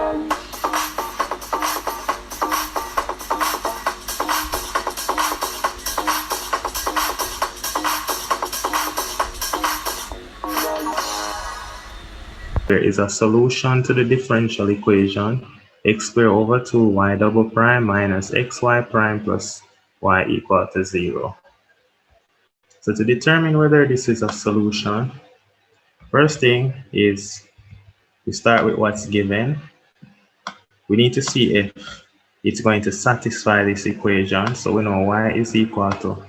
There is a solution to the differential equation x squared over 2y double prime minus xy prime plus y equal to 0. So to determine whether this is a solution, first thing is we start with what's given. We need to see if it's going to satisfy this equation. So we know y is equal to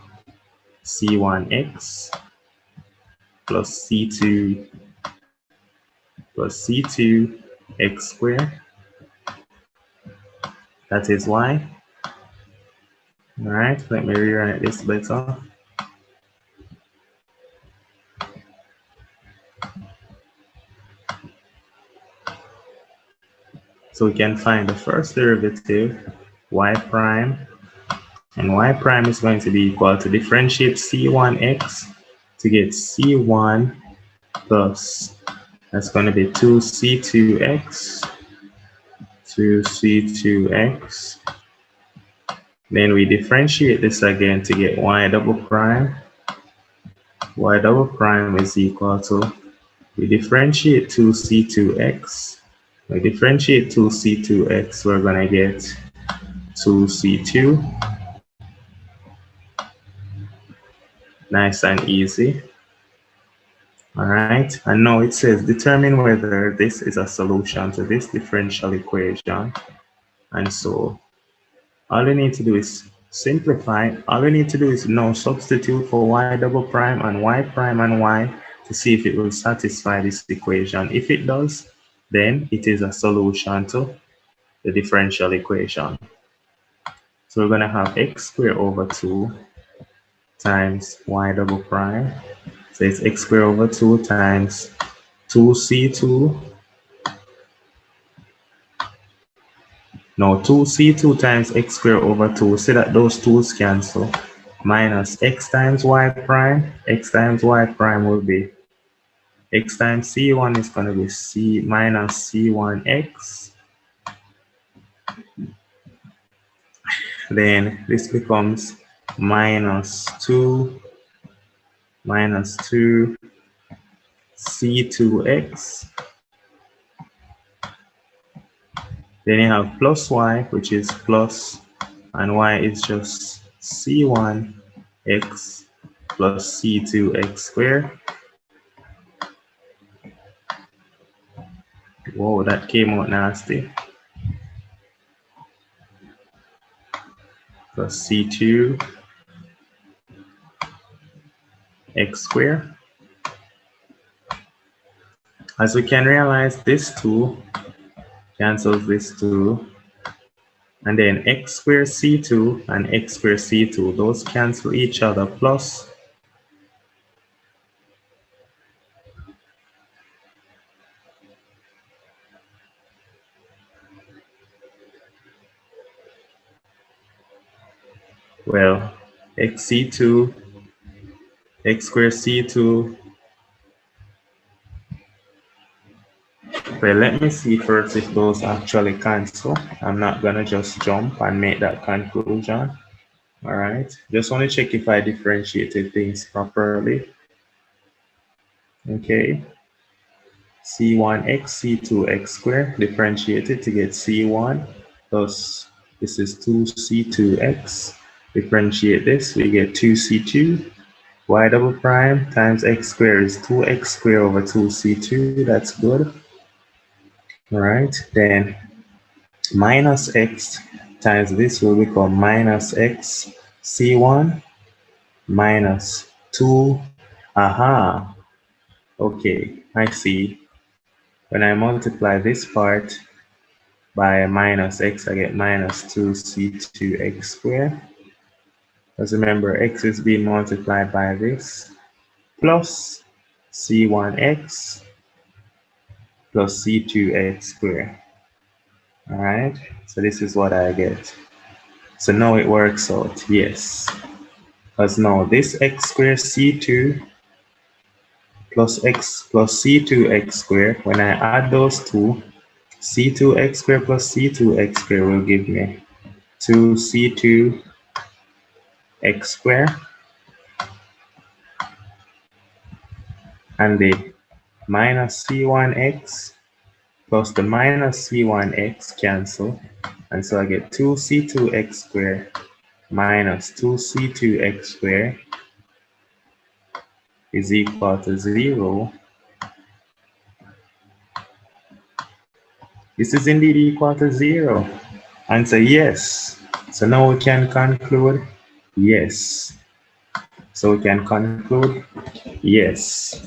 c1x plus c2 plus c2x squared. That is y. All right, let me rewrite this better. So we can find the first derivative, y prime, and y prime is going to be equal to differentiate c1x to get c1 plus, that's going to be 2c2x, 2c2x. Then we differentiate this again to get y double prime. Y double prime is equal to, we differentiate 2c2x. We differentiate 2c2x, we're going to get 2c2. Nice and easy. All right, and now it says determine whether this is a solution to this differential equation. And so all we need to do is simplify. All we need to do is now substitute for y double prime and y to see if it will satisfy this equation. If it does, then it is a solution to the differential equation. So we're going to have x squared over 2 times y double prime. So it's x squared over 2 times 2c2. No, 2c2 times x squared over 2. See that those 2's cancel. Minus x times y prime. X times y prime will be x times c1 is going to be c minus c1x. Then this becomes minus 2 c2x. Then you have plus y, which is plus, and y is just c1x plus c2x squared. Whoa, that came out nasty. Plus c2 x squared. As we can realize, this 2 cancels this 2, and then x squared c2 and x squared c2, those cancel each other, plus well, xc2, x squared c2. Well, let me see first if those actually cancel. I'm not gonna just jump and make that conclusion. All right, just want to check if I differentiated things properly. Okay, c1x, c2x squared, differentiated to get c1 plus, this is 2c2x. Differentiate this, we get 2c2. Y double prime times x squared is 2x squared over 2c2. That's good. All right, then minus x times this will become minus x c1 minus 2. Aha. Okay, I see. When I multiply this part by minus x, I get minus 2c2x squared. Because remember, x is being multiplied by this, plus c1x plus c2x squared. All right, so this is what I get. So now it works out, yes. Because now this x squared c2 plus x plus c2x squared, when I add those two, c2x squared plus c2x squared will give me 2c2x squared, and the minus c1x plus the minus c1x cancel, and so I get 2c2x squared minus 2c2x squared is equal to 0. This is indeed equal to 0. Answer yes. So now we can conclude yes. So we can conclude yes.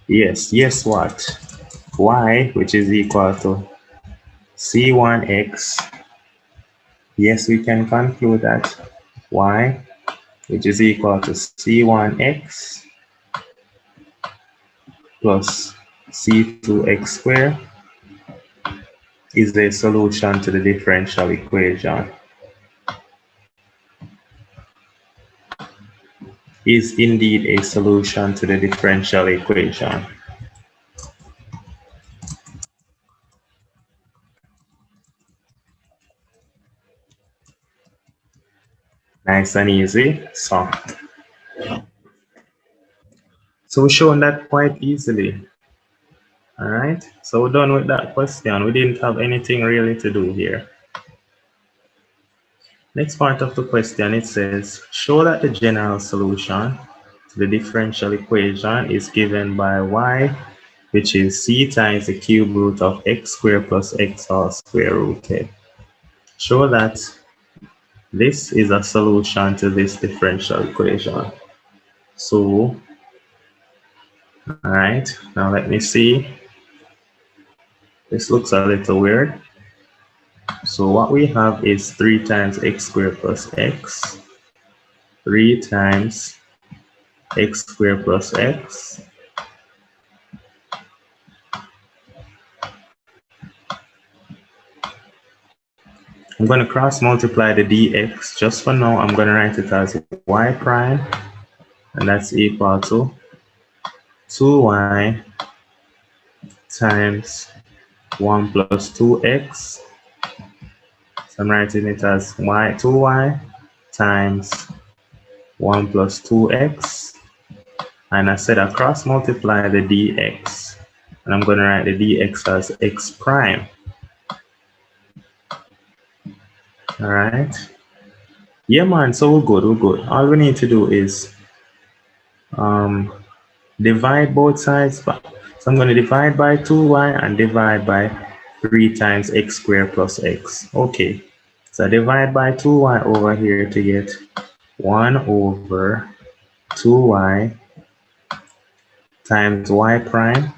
Yes. Yes what? Y, which is equal to c1x. Yes, we can conclude that y, which is equal to c1x plus c2x squared is the solution to the differential equation. Is indeed a solution to the differential equation. Nice and easy. So we've shown that quite easily. All right. So we're done with that question. We didn't have anything really to do here. Next part of the question, it says, show that the general solution to the differential equation is given by y, which is c times the cube root of x squared plus x all square rooted. Show that this is a solution to this differential equation. So, all right, now let me see. This looks a little weird. So what we have is 3 times x squared plus x, 3 times x squared plus x, I'm going to cross multiply the dx. Just for now, I'm going to write it as y prime, and that's equal to 2y times 1 plus 2x. So I'm writing it as 2y times 1 plus 2x. And I said I cross multiply the dx. And I'm going to write the dx as x prime. All right. Yeah, man. So we're good. We're good. All we need to do is divide both sides. So I'm going to divide by 2y and divide by 3 times x squared plus x. Okay. So I divide by 2y over here to get 1 over 2y times y prime.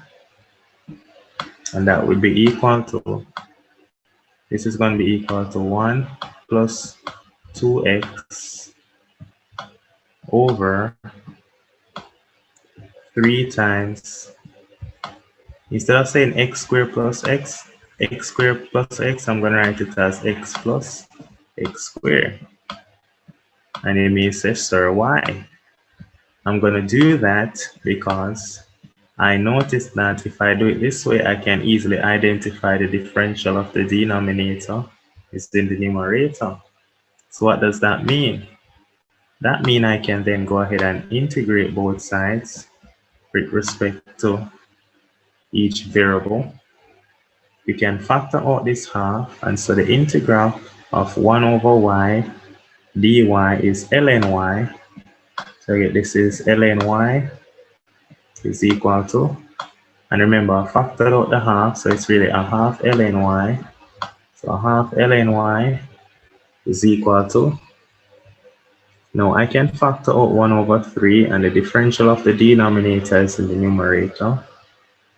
And that would be equal to, this is going to be equal to 1 plus 2x over 3 times, instead of saying x squared plus x, x squared plus x, I'm going to write it as x plus x squared. And it means sister y. I'm going to do that because I noticed that if I do it this way, I can easily identify the differential of the denominator is in the numerator. So what does that mean? That means I can then go ahead and integrate both sides with respect to each variable. You can factor out this half, and so the integral of 1 over y dy is ln y. So this is ln y is equal to, and remember I factored out the half, so it's really a half ln y. So a half ln y is equal to, now I can factor out 1 over 3, and the differential of the denominator is in the numerator.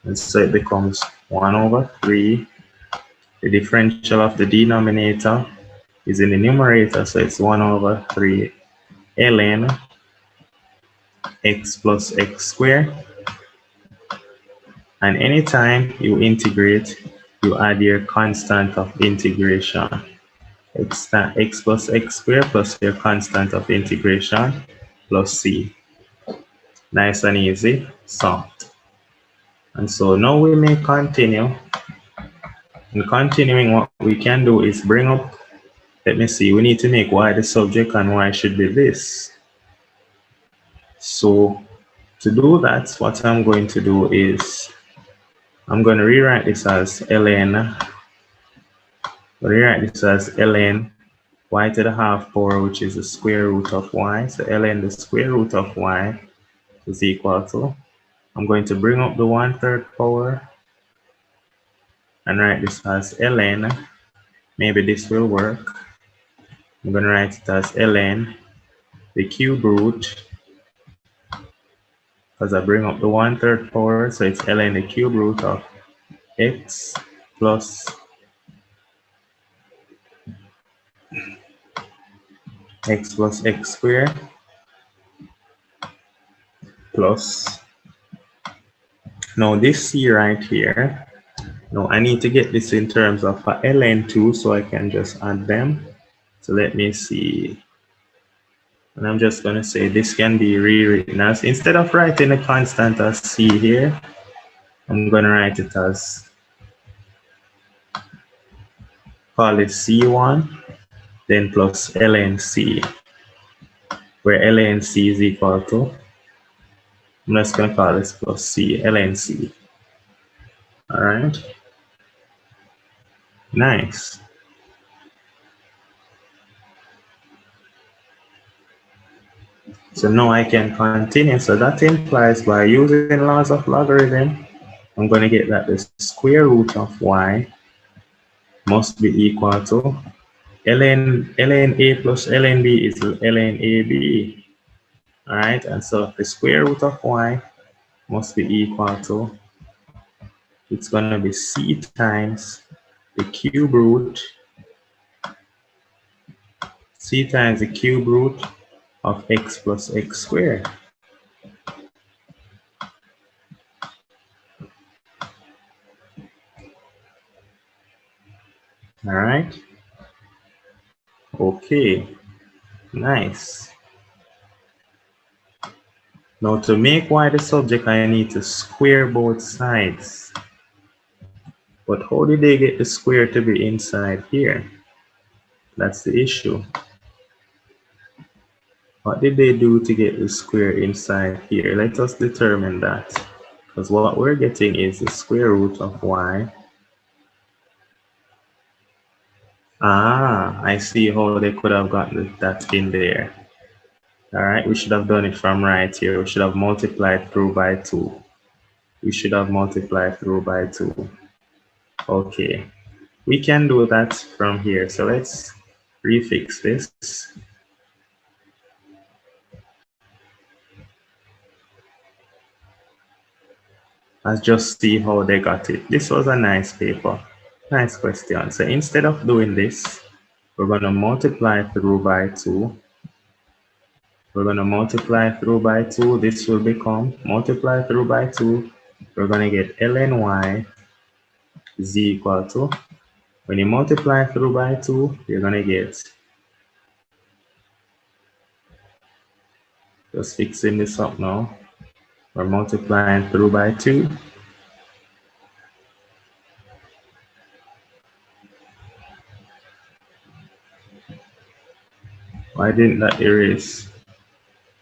And so it becomes 1 over 3. The differential of the denominator is in the numerator, so it's 1 over 3 ln x plus x squared. And anytime you integrate, you add your constant of integration. X plus x squared plus your constant of integration plus c. Nice and easy, soft. And so now we may continue And continuing, what we can do is bring up, let me see, we need to make y the subject and y should be this. So to do that, what I'm going to do is I'm going to rewrite this as ln y to the half power, which is the square root of y. So ln the square root of y is equal to, I'm going to bring up the 1/3 power and write this as ln, maybe this will work. I'm going to write it as ln the cube root, because I bring up the 1/3 power, so it's ln the cube root of x plus x squared plus, now this c right here, now I need to get this in terms of ln2, so I can just add them. So let me see, and I'm just going to say this can be rewritten as, instead of writing a constant as c here, I'm going to write it as, call it c1, then plus ln c, where ln c is equal to, I'm just going to call this plus c, ln c. All right, nice. So now I can continue. So that implies, by using laws of logarithm, I'm going to get that the square root of y must be equal to ln a plus ln b is ln ab. All right, and so the square root of y must be equal to, it's going to be c times the cube root, c times the cube root of x plus x squared. All right. Okay. Nice. Now to make y the subject, I need to square both sides. But how did they get the square to be inside here? That's the issue. What did they do to get the square inside here? Let us determine that. Because what we're getting is the square root of y. Ah, I see how they could have gotten that in there. All right, we should have done it from right here. We should have multiplied through by 2. We should have multiplied through by 2. Okay, we can do that from here. So let's refix this. Let's just see how they got it. This was a nice paper. Nice question. So instead of doing this, we're going to multiply through by 2. We're going to multiply through by 2. This will become multiply through by 2. We're going to get ln y is equal to, when you multiply through by 2, you're going to get, just fixing this up now. We're multiplying through by 2. Why didn't that erase?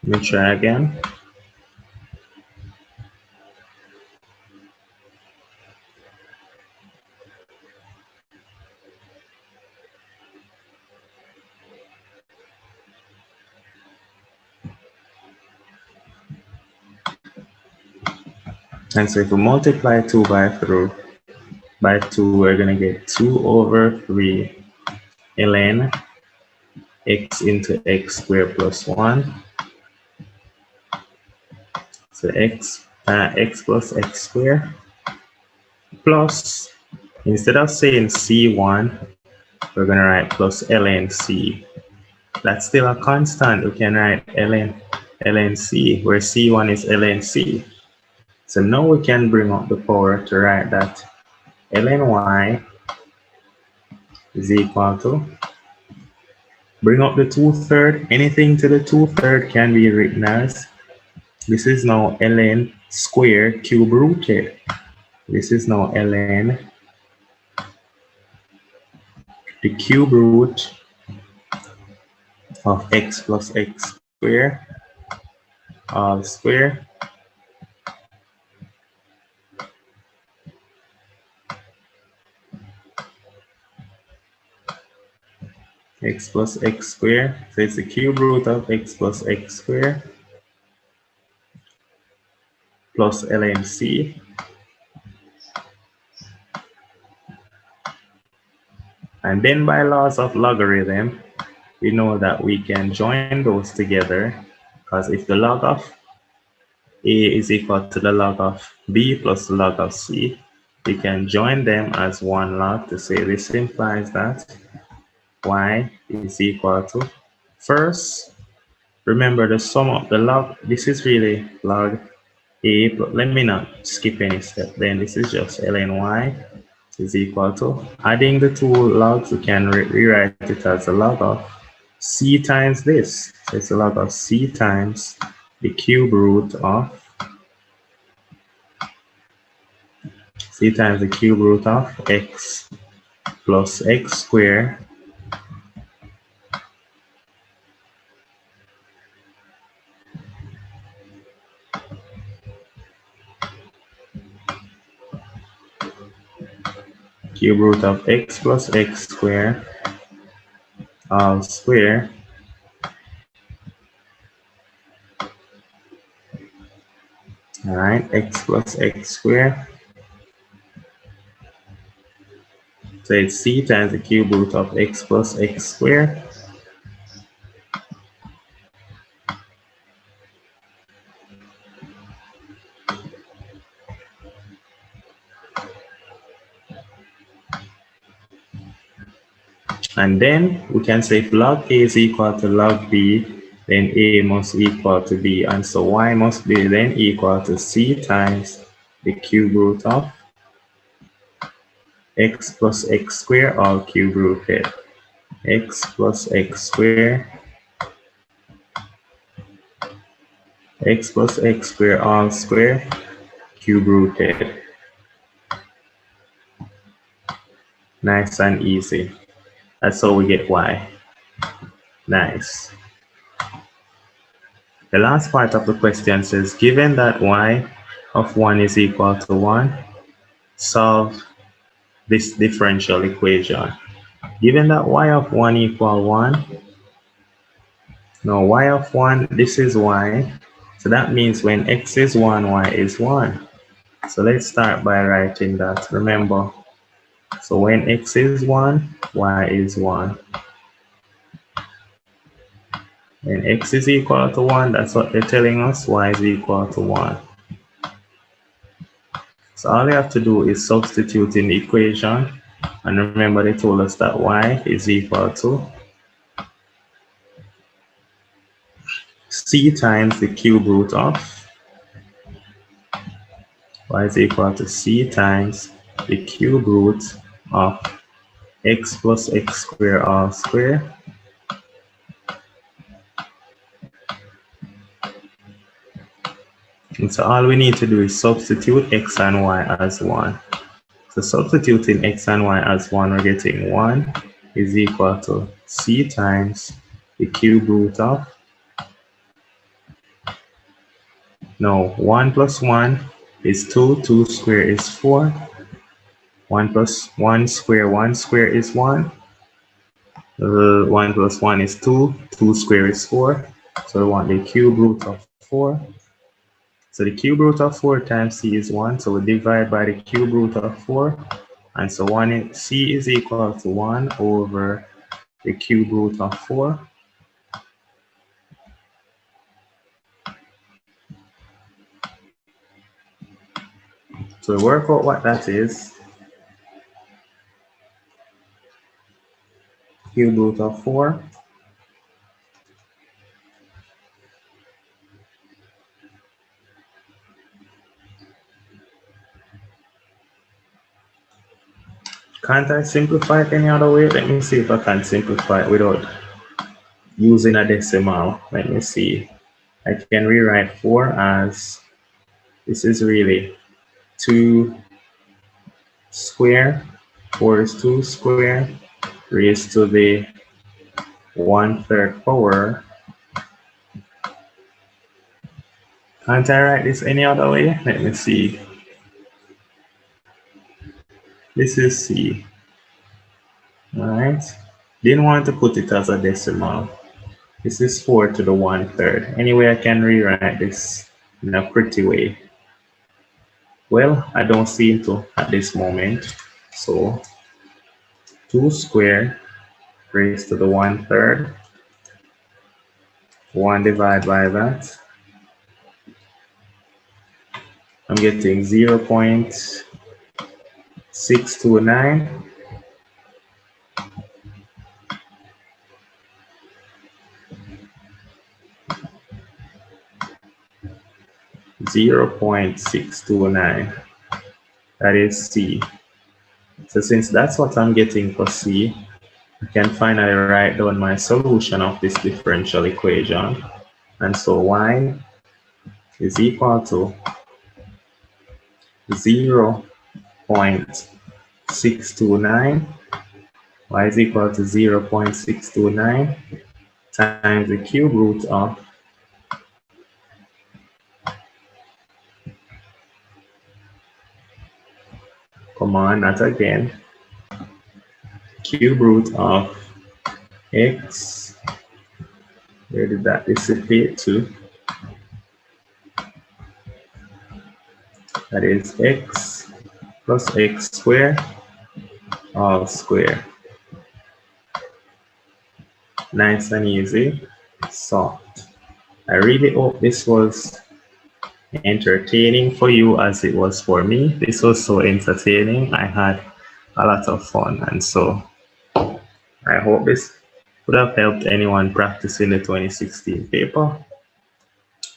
Let me try again. And so if we multiply 2 by 2, we're going to get 2 over 3 ln x into x squared plus 1. So x plus x squared plus, instead of saying c1, we're going to write plus ln c. That's still a constant. We can write ln c, where c1 is ln c. So now we can bring up the power to write that ln y is equal to, bring up the 2/3. Anything to the 2/3 can be written as, this is now ln squared cube rooted. This is now ln the cube root of x plus x squared all square x plus x squared. So it's the cube root of x plus x squared plus ln c. And then by laws of logarithm, we know that we can join those together, because if the log of a is equal to the log of b plus the log of c, we can join them as one log to say this implies that y is equal to, first, remember the sum of the log, this is really log a, but let me not skip any step, then this is just ln y is equal to, adding the two logs, we can rewrite it as a log of c times this. So it's a log of c times the cube root of c times the cube root of x plus x squared cube root of x plus x squared all square all right, x plus x squared. So it's c times the cube root of x plus x squared and then we can say if log a is equal to log b, then a must equal to b, and so y must be then equal to c times the cube root of x plus x squared all cube rooted, x plus x squared x plus x squared all square cube rooted. Nice and easy. That's how we get y. Nice. The last part of the question says, given that y of 1 is equal to 1, solve this differential equation. Given that y of 1 equal 1, now y of 1, this is y. So that means when x is 1, y is 1. So let's start by writing that. Remember, so when x is 1, y is 1. When x is equal to 1, that's what they're telling us, y is equal to 1. So all you have to do is substitute in the equation. And remember, they told us that y is equal to c times the cube root of, y is equal to c times the cube root of x plus x squared all square and so all we need to do is substitute x and y as 1. So substituting x and y as 1, we're getting 1 is equal to c times the cube root of, no, 1 plus 1 is 2, 2 squared is 4, 1 plus 1 square is 1, 1 plus 1 is 2, 2 squared is 4, so we want the cube root of 4. So the cube root of 4 times c is 1, so we divide by the cube root of 4, and so c is equal to 1 over the cube root of 4. So we work out what that is. Cube root of 4 can't I simplify it any other way? Let me see if I can simplify it without using a decimal. Let me see. I can rewrite 4 as, this is really 2 square, 4 is 2 square, raised to the 1/3 power. Can't I write this any other way? Let me see. This is C. Alright. Didn't want to put it as a decimal. This is 4 to the 1/3. Anyway, I can rewrite this in a pretty way. Well, I don't seem to at this moment. So 2 squared raised to the 1/3. 1 divided by that. I'm getting 0.629. .629. That is C. So since that's what I'm getting for C, I can finally write down my solution of this differential equation. And so y is equal to 0.629. Y is equal to 0.629 times the cube root of not again, cube root of x, where did that dissipate to? That is x plus x squared all squared. Nice and easy, soft. I really hope this was entertaining for you as it was for me. This was so entertaining. I had a lot of fun, and so I hope this would have helped anyone practicing the 2016 paper.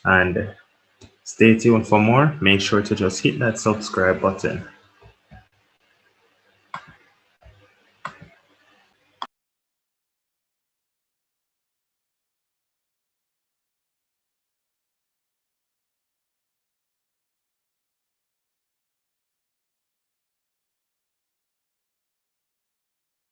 And stay tuned for more. Make sure to just hit that subscribe button.